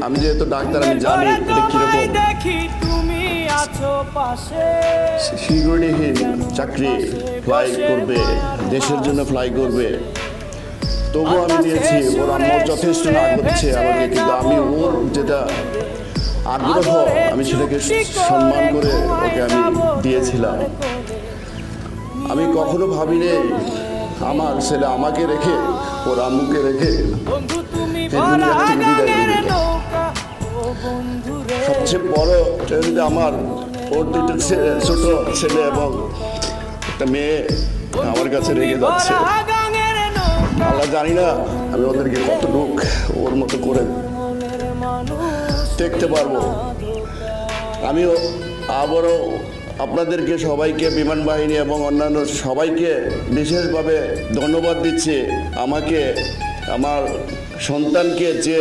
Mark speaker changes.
Speaker 1: আমি যেহেতু ডাক্তার, আমি জানি এটা কিরকম সিকিউরিটিহীন চাকরি, ফ্লাই করবে, দেশের জন্য ফ্লাই করবে। তবুও আমি দিয়েছি। ওর আম্মু যথেষ্ট না করছে আমাকে, কিন্তু আমি ওর যেটা আগ্রহ আমি সেটাকে সম্মান করে ওকে আমি দিয়েছিলাম। আমি কখনো ভাবিনি আমার ছেলে আমাকে রেখে, ওর আম্মুকে রেখে দুনিয়ার থেকে বিদায় নেবে। সবচেয়ে বড় ট্রেন্ড আমার, ওর দুটো ছোট ছেলে এবং একটা মেয়ে আমার কাছে রেখে যাচ্ছে। আল্লাহ, জানি না আমি ওদেরকে কতটুকু ওর মতো করে দেখতে পারবো। আমিও আবারও আপনাদেরকে সবাইকে, বিমান বাহিনী এবং অন্যান্য সবাইকে বিশেষভাবে ধন্যবাদ দিচ্ছি। আমাকে, আমার সন্তানকে যে